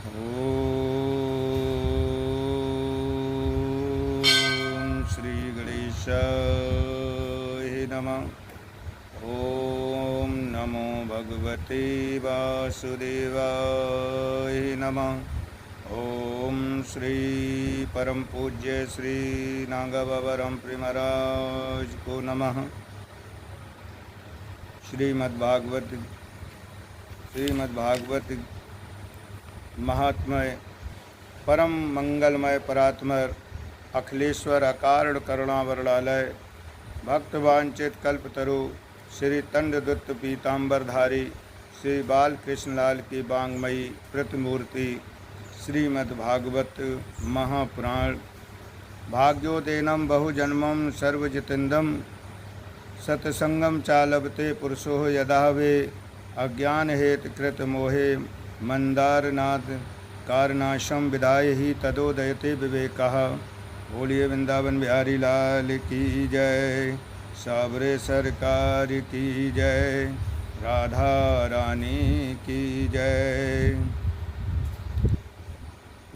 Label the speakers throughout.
Speaker 1: ओम श्री गणेशाय नमः। ओम नमो भगवते वासुदेवाय नमः। ओम श्री परम पूज्य श्री नागा बाबा रामप्री महाराज को नमः। श्रीमद्भागवत महात्मय परम मंगलमय परात्मर अखिलेश्वर अकारण करुणावरणालय भक्तवांचित कल्पतरु श्री तंडदुत्त पीताम्बरधारी श्री बालकृष्णलाल की बांगमयी प्रतिमूर्ति श्रीमद्भागवत महापुराण। भाग्योदेनम बहुजन्मं सर्वजितेन्द्रं सत्संगम चालभते पुरुषो यदा वे अज्ञान हेतुकृत मोहे मंदारनाथ कारनाशम विदाय ही तदोदयते विवेकः। बोलिए वृंदावन बिहारी लाल की जय, साबरे सरकार की जय, राधा रानी की जय।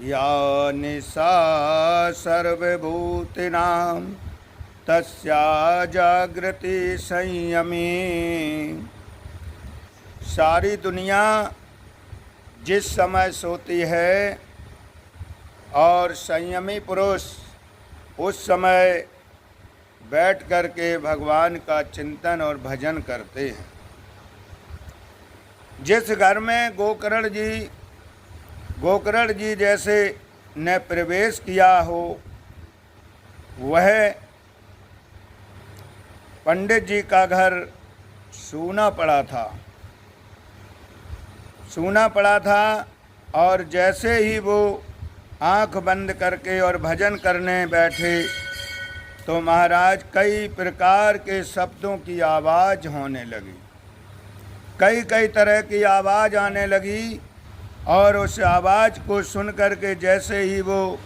Speaker 1: या निशा सर्वभूतिनां तस्या जागृति संयमी। सारी दुनिया जिस समय सोती है और संयमी पुरुष उस समय बैठ कर के भगवान का चिंतन और भजन करते हैं। जिस घर में गोकर्ण जी जैसे ने प्रवेश किया हो वह पंडित जी का घर सूना पड़ा था और जैसे ही वो आंख बंद करके और भजन करने बैठे तो महाराज कई प्रकार के शब्दों की आवाज़ होने लगी, कई तरह की आवाज़ आने लगी। और उस आवाज़ को सुन करके जैसे ही वो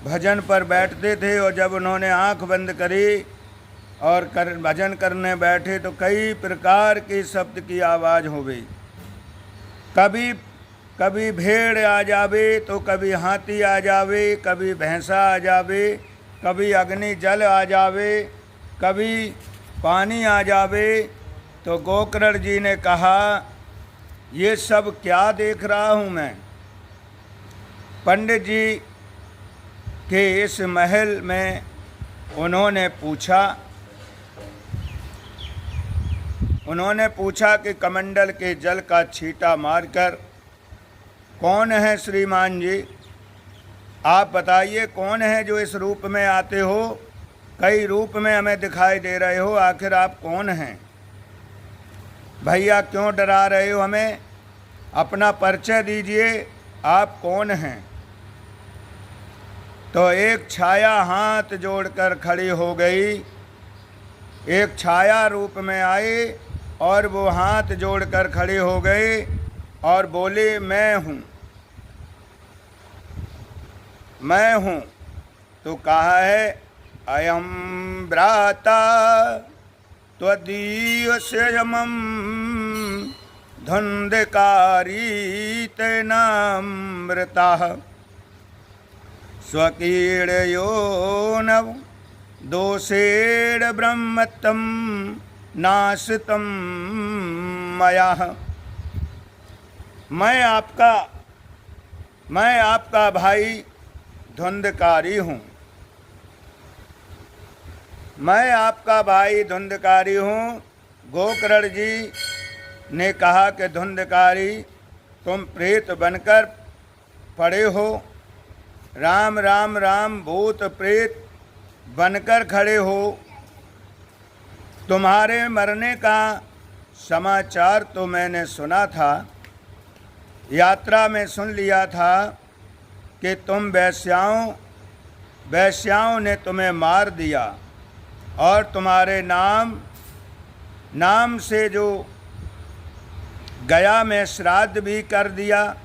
Speaker 1: भजन पर बैठते थे और जब उन्होंने आंख बंद करी और भजन करने बैठे तो कई प्रकार के शब्द की आवाज़ हो गई। कभी भेड़ आ जावे तो कभी हाथी आ जावे, कभी भैंसा आ जावे, कभी अग्नि जल आ जावे, कभी पानी आ जावे। तो गोकर्ण जी ने कहा ये सब क्या देख रहा हूँ मैं। पंडित जी के इस महल में उन्होंने पूछा कि कमंडल के जल का छींटा मारकर कौन है श्रीमान जी, आप बताइए कौन है जो इस रूप में आते हो, कई रूप में हमें दिखाई दे रहे हो, आखिर आप कौन हैं। भैया क्यों डरा रहे हो हमें, अपना परिचय दीजिए, आप कौन हैं। तो एक छाया हाथ जोड़कर खड़ी हो गई, एक छाया रूप में आई और वो हाथ जोड़कर खड़ी हो गई और बोली मैं हूँ। तो कहा है अयम भ्राता त्वदीय संयमं धुंधकारी तेनामृतः स्वकीर्णयो नव दोषेण ब्रह्मत्वं नाशितम मया। मैं आपका भाई धुंधकारी हूँ। गोकर्ण जी ने कहा कि धुंधकारी तुम प्रेत बनकर पड़े हो, राम राम राम भूत प्रेत बनकर खड़े हो। तुम्हारे मरने का समाचार तो मैंने सुना था, यात्रा में सुन लिया था कि तुम वैश्याओं ने तुम्हें मार दिया और तुम्हारे नाम से जो गया में श्राद्ध भी कर दिया।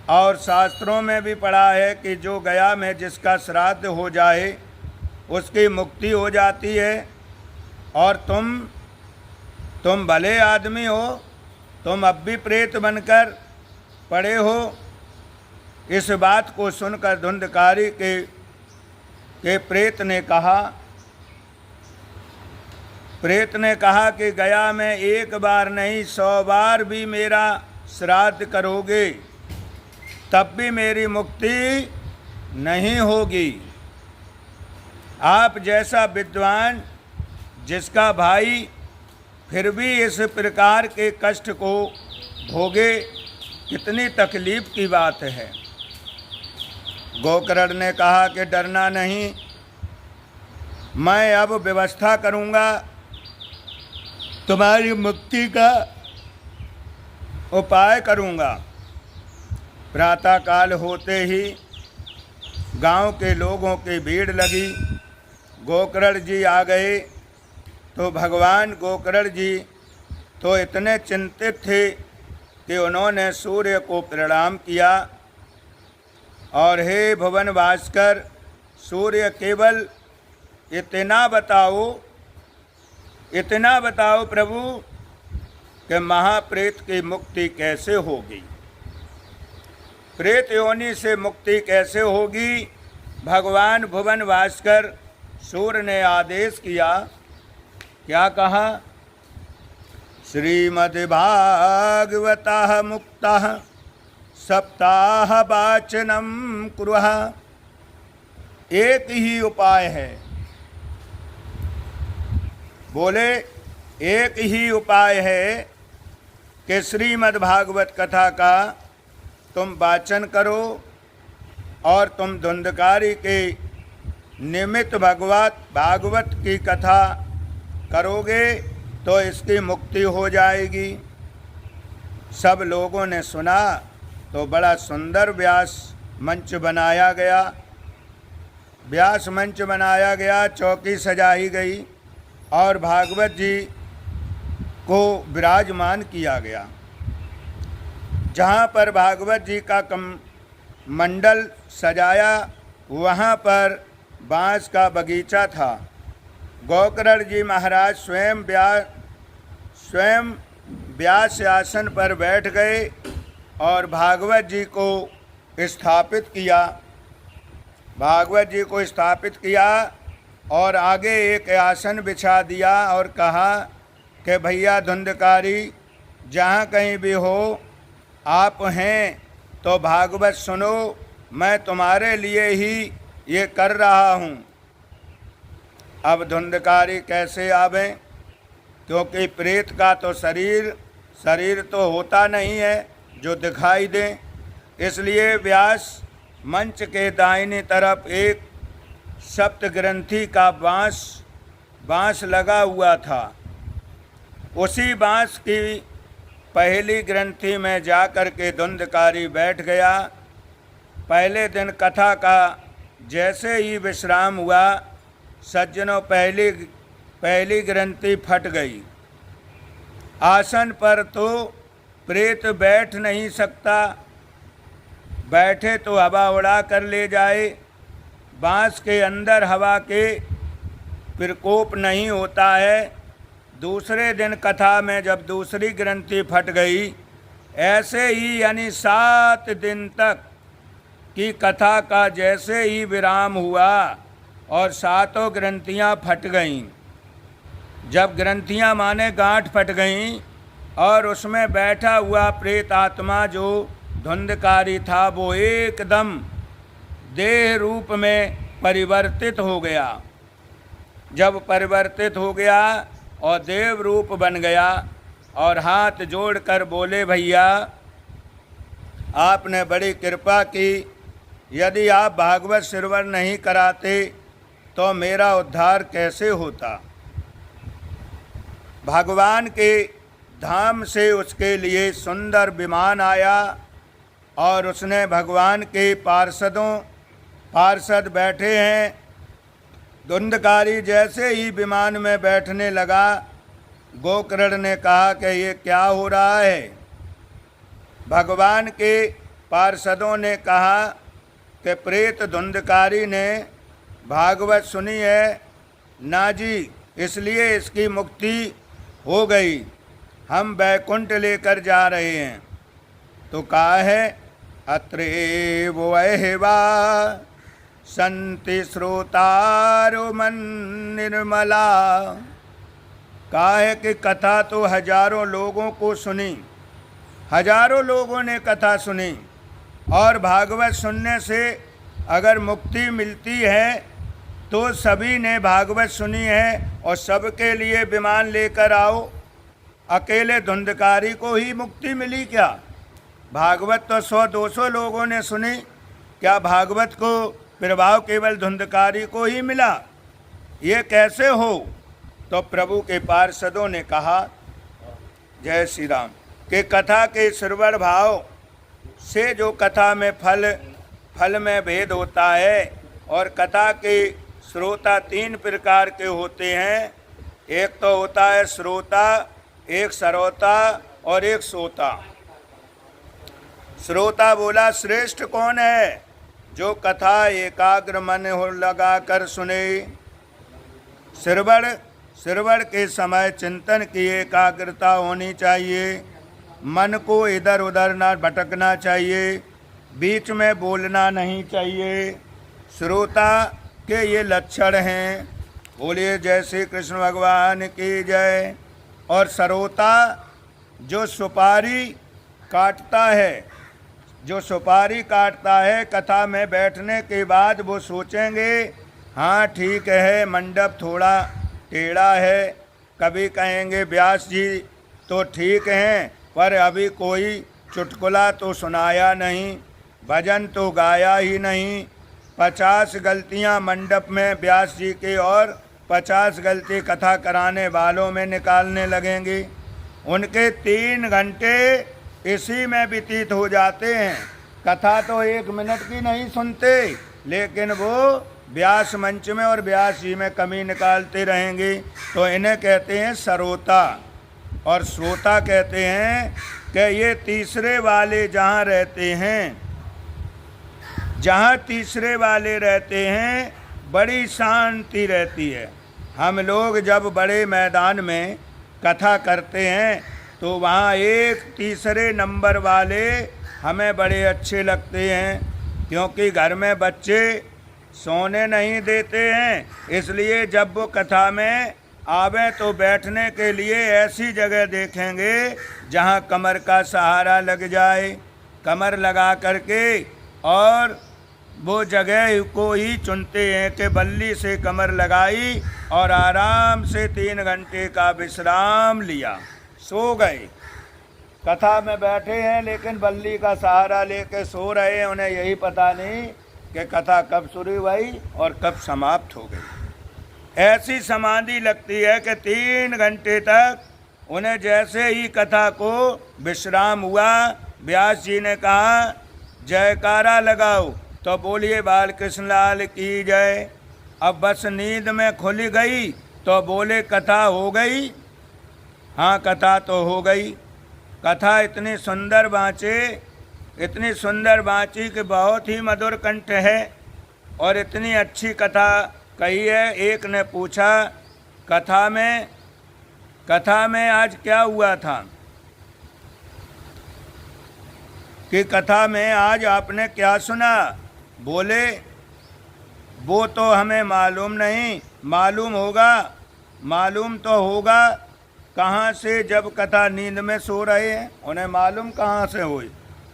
Speaker 1: और शास्त्रों में भी पढ़ा है कि जो गया में जिसका श्राद्ध हो जाए उसकी मुक्ति हो जाती है। और तुम भले आदमी हो, तुम अब भी प्रेत बनकर पड़े हो इस बात को सुनकर धुंधकारी के प्रेत ने कहा कि गया में एक बार नहीं 100 बार भी मेरा श्राद्ध करोगे तब भी मेरी मुक्ति नहीं होगी। आप जैसा विद्वान जिसका भाई फिर भी इस प्रकार के कष्ट को भोगे, कितनी तकलीफ की बात है। गोकर्ण ने कहा कि डरना नहीं, मैं अब व्यवस्था करूँगा, तुम्हारी मुक्ति का उपाय करूँगा। प्रातःकाल होते ही गांव के लोगों की भीड़ लगी। गोकर्ण जी आ गए तो भगवान गोकर्ण जी तो इतने चिंतित थे कि उन्होंने सूर्य को प्रणाम किया और हे भुवन भास्कर, सूर्य केवल इतना बताओ प्रभु कि महाप्रेत की मुक्ति कैसे होगी, प्रेत योनि से मुक्ति कैसे होगी। भगवान भुवन भास्कर सूर्य ने आदेश किया, क्या कहा? श्रीमद्भागवतः मुक्तः सप्ताह वाचनम कुरुः। एक ही उपाय है, बोले एक ही उपाय है कि श्रीमद्भागवत कथा का तुम वाचन करो और तुम धुंधकारी के निमित्त भागवत की कथा करोगे तो इसकी मुक्ति हो जाएगी। सब लोगों ने सुना तो बड़ा सुंदर व्यास मंच बनाया गया, चौकी सजाई गई और भागवत जी को विराजमान किया गया। जहाँ पर भागवत जी का मंडल सजाया वहाँ पर बांस का बगीचा था। गोकर्ण जी महाराज स्वयं व्यास आसन पर बैठ गए और भागवत जी को स्थापित किया और आगे एक आसन बिछा दिया और कहा कि भैया धुंधकारी, जहाँ कहीं भी हो आप हैं तो भागवत सुनो, मैं तुम्हारे लिए ही ये कर रहा हूँ। अब धुंधकारी कैसे आवें, क्योंकि प्रेत का तो शरीर तो होता नहीं है जो दिखाई दे। इसलिए व्यास मंच के दाहिनी तरफ एक सप्तग्रंथी का बांस लगा हुआ था। उसी बांस की पहली ग्रंथि में जाकर के धुंधकारी बैठ गया। पहले दिन कथा का जैसे ही विश्राम हुआ, सज्जनों पहली ग्रंथि फट गई। आसन पर तो प्रेत बैठ नहीं सकता, बैठे तो हवा उड़ा कर ले जाए। बांस के अंदर हवा के प्रकोप नहीं होता है। दूसरे दिन कथा में जब दूसरी ग्रंथि फट गई, ऐसे ही यानी 7 दिन तक की कथा का जैसे ही विराम हुआ और 7 ग्रंथियाँ फट गईं। जब ग्रंथियाँ माने गांठ फट गईं और उसमें बैठा हुआ प्रेत आत्मा जो धुंधकारी था वो एकदम देह रूप में परिवर्तित हो गया। जब परिवर्तित हो गया और देव रूप बन गया और हाथ जोड़कर बोले, भैया आपने बड़ी कृपा की, यदि आप भागवत श्रवण नहीं कराते तो मेरा उद्धार कैसे होता। भगवान के धाम से उसके लिए सुंदर विमान आया और उसने भगवान के पार्षद बैठे हैं। धुंधकारी जैसे ही विमान में बैठने लगा, गोकर्ण ने कहा कि ये क्या हो रहा है। भगवान के पार्षदों ने कहा कि प्रेत धुंधकारी ने भागवत सुनी है ना जी, इसलिए इसकी मुक्ति हो गई, हम बैकुंठ लेकर जा रहे हैं। तो कहा है अत्रैव वैवा संति श्रोतारो मन निर्मला। काहे कि कथा तो हजारों लोगों को सुनी, हजारों लोगों ने कथा सुनी, और भागवत सुनने से अगर मुक्ति मिलती है तो सभी ने भागवत सुनी है, और सबके लिए विमान लेकर आओ। अकेले धुंधकारी को ही मुक्ति मिली क्या? भागवत तो 100-200 लोगों ने सुनी, क्या भागवत को प्रभाव केवल धुंधकारी को ही मिला? ये कैसे हो? तो प्रभु के पार्षदों ने कहा, जय श्री राम, कि कथा के श्रवण भाव से जो कथा में फल में भेद होता है, और कथा के श्रोता 3 प्रकार के होते हैं। एक तो होता है श्रोता, एक श्रोता और एक सोता। श्रोता बोला, श्रेष्ठ कौन है? जो कथा एकाग्र मन हो लगा कर सुने। श्रवण के समय चिंतन की एकाग्रता होनी चाहिए, मन को इधर उधर ना भटकना चाहिए, बीच में बोलना नहीं चाहिए। श्रोता के ये लक्षण हैं। बोलिए जय श्री कृष्ण भगवान की जय। और श्रोता जो सुपारी काटता है, जो सुपारी काटता है, कथा में बैठने के बाद वो सोचेंगे, हाँ ठीक है, मंडप थोड़ा टेढ़ा है, कभी कहेंगे व्यास जी तो ठीक हैं, पर अभी कोई चुटकुला तो सुनाया नहीं, भजन तो गाया ही नहीं। 50 गलतियां मंडप में व्यास जी की और 50 गलती कथा कराने वालों में निकालने लगेंगी। उनके 3 घंटे इसी में व्यतीत हो जाते हैं। कथा तो 1 मिनट की नहीं सुनते, लेकिन वो व्यास मंच में और व्यास जी में कमी निकालते रहेंगे। तो इन्हें कहते हैं श्रोता। और श्रोता कहते हैं कि ये तीसरे वाले जहाँ रहते हैं, जहाँ तीसरे वाले रहते हैं, बड़ी शांति रहती है। हम लोग जब बड़े मैदान में कथा करते हैं तो वहाँ एक तीसरे नंबर वाले हमें बड़े अच्छे लगते हैं, क्योंकि घर में बच्चे सोने नहीं देते हैं। इसलिए जब वो कथा में आवे तो बैठने के लिए ऐसी जगह देखेंगे जहाँ कमर का सहारा लग जाए, कमर लगा करके, और वो जगह को ही चुनते हैं कि बल्ली से कमर लगाई और आराम से 3 घंटे का विश्राम लिया, सो गए। कथा में बैठे हैं लेकिन बल्ली का सहारा लेके सो रहे हैं, उन्हें यही पता नहीं कि कथा कब शुरू हुई और कब समाप्त हो गई। ऐसी समाधि लगती है कि 3 घंटे तक उन्हें जैसे ही कथा को विश्राम हुआ, व्यास जी ने कहा जयकारा लगाओ, तो बोलिए बाल कृष्ण लाल की जय। अब बस नींद में खुल गई तो बोले कथा हो गई। हाँ, कथा तो हो गई। कथा इतनी सुंदर बाँचे, इतनी सुंदर बाँची कि बहुत ही मधुर कंठ है, और इतनी अच्छी कथा कही है। एक ने पूछा, कथा में आज क्या हुआ था? कि कथा में आज आपने क्या सुना? बोले वो तो हमें मालूम नहीं। मालूम तो होगा कहाँ से, जब कथा नींद में सो रहे हैं, उन्हें मालूम कहाँ से हुई?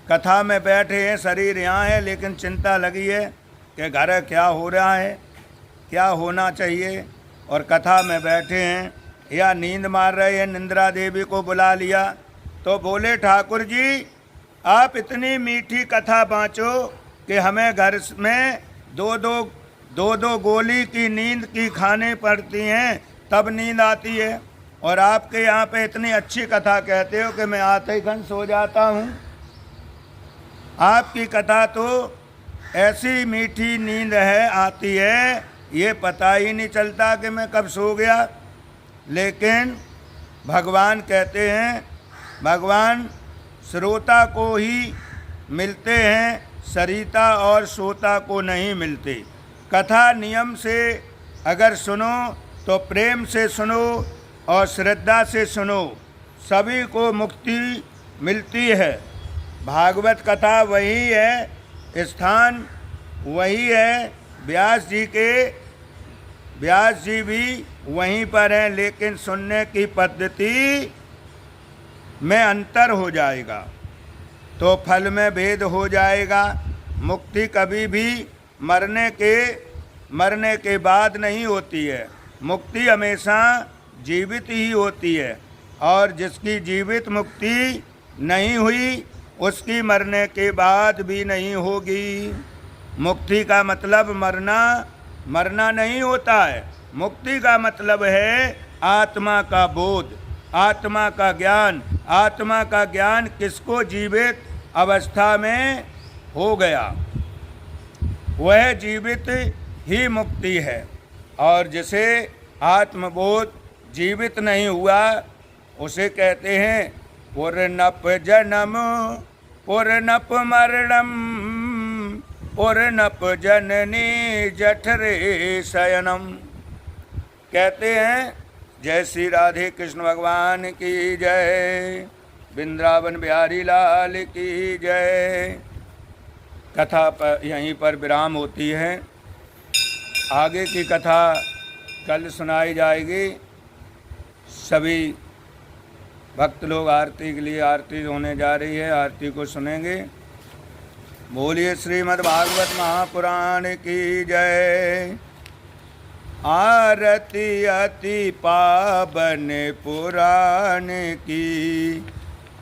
Speaker 1: कथा में बैठे हैं, शरीर यहाँ है, लेकिन चिंता लगी है कि घर क्या हो रहा है, क्या होना चाहिए। और कथा में बैठे हैं या नींद मार रहे हैं, निंद्रा देवी को बुला लिया तो बोले ठाकुर जी आप इतनी मीठी कथा बाँचो कि हमें घर में दो गोली की नींद की खाने पड़ती हैं, तब नींद आती है, और आपके यहाँ पे इतनी अच्छी कथा कहते हो कि मैं आते ही घन सो जाता हूँ। आपकी कथा तो ऐसी मीठी नींद है, आती है, ये पता ही नहीं चलता कि मैं कब सो गया। लेकिन भगवान कहते हैं, भगवान श्रोता को ही मिलते हैं, सरिता और सोता को नहीं मिलते। कथा नियम से अगर सुनो तो प्रेम से सुनो और श्रद्धा से सुनो, सभी को मुक्ति मिलती है। भागवत कथा वही है, स्थान वही है, व्यास जी भी वहीं पर हैं, लेकिन सुनने की पद्धति में अंतर हो जाएगा तो फल में भेद हो जाएगा। मुक्ति कभी भी मरने के बाद नहीं होती है, मुक्ति हमेशा जीवित ही होती है, और जिसकी जीवित मुक्ति नहीं हुई उसकी मरने के बाद भी नहीं होगी। मुक्ति का मतलब मरना नहीं होता है। मुक्ति का मतलब है आत्मा का बोध, आत्मा का ज्ञान। आत्मा का ज्ञान किसको जीवित अवस्था में हो गया, वह जीवित ही मुक्ति है। और जिसे आत्मबोध जीवित नहीं हुआ उसे कहते हैं पुरनप जन्म पुरनप मरणम पुरनप जननी जठरे शयनम। कहते हैं जय श्री राधे कृष्ण भगवान की जय, वृंदावन बिहारी लाल की जय। कथा पर यहीं पर विराम होती है, आगे की कथा कल सुनाई जाएगी। सभी भक्त लोग आरती के लिए, आरती होने जा रही है, आरती को सुनेंगे। बोलिए श्रीमद् भागवत महापुराण की जय। आरती अति पावन पुराण की,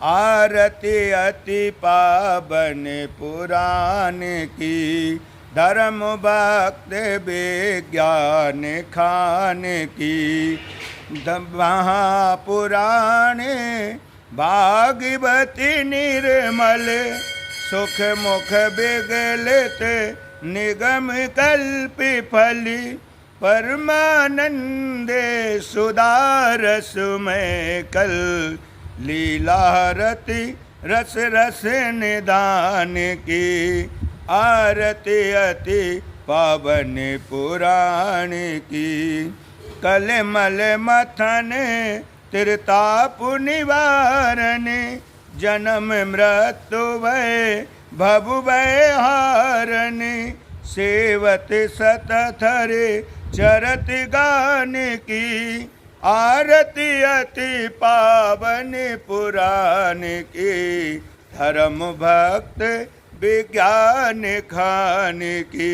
Speaker 1: आरती अति पावन पुराण की, धर्म भक्त विज्ञान खान की, महापुराण भागवती निर्मल, सुख मुख विगलित निगम कल्प फली, परमानंदे सुदारस में कल, लीलारती रस रस निदान की, आरती अति पावन पुराण की, कलमल मथन त्रिताप निवारण, जन्म मृत्यु भय भव भय हारण, सेवत सतथरे चरत गान की, आरती अति पावन पुराण की, धर्म भक्त विज्ञान खान की,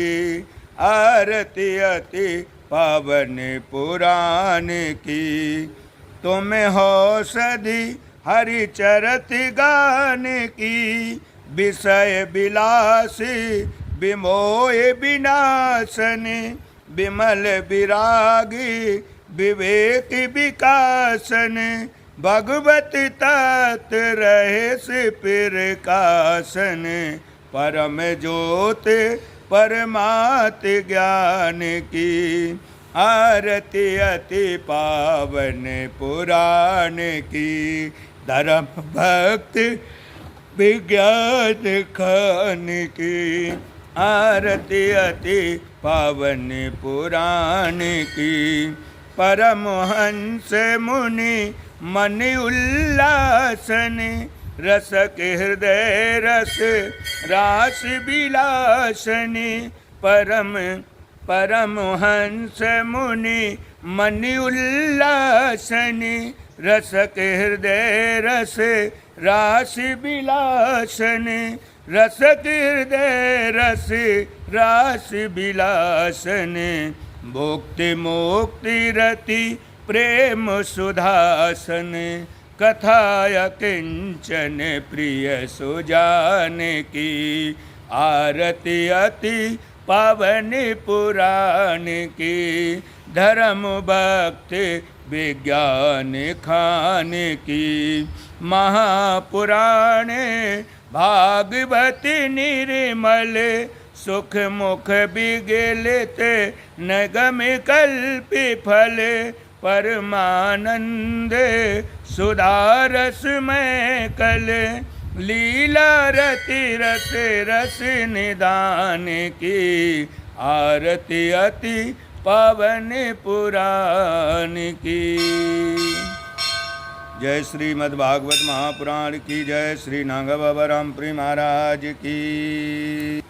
Speaker 1: आरती अति पावन पुराण की। तुम औषधि हरि चरत गान की, विषय विलासी विमोह विनाशन, विमल विरागी विवेक विकासन, भगवत तत् रहे से प्रकाशन, परम ज्योत परमात ज्ञान की, आरती अति पावन पुराण की, धर्म भक्त विज्ञान खान की, आरती अति पावन पुराण की, परमहंस मुनि मन उल्लासन, रस के हृदय रस रास विलासनी, परमहंस मुनि मन उल्लासनी, रस के हृदय रस रास विलासनी, रस के हृदय रस रास विलासनी, भोक्ति मुक्ति रति प्रेम सुधासन, कथाया किंचन प्रिय सुजान की, आरती अति पावन पुराण की, धर्म भक्त विज्ञान खान की, महापुराण भागवती निर्मल, सुख मुख विगलित नगम कल्प फल, परमानंद सुधारस में कल, लीला रति रस रस निदान की, आरती अति पावन पुराण की। जय श्रीमद्भागवत महापुराण की जय। श्री नागबाबा रामपुरी महाराज की।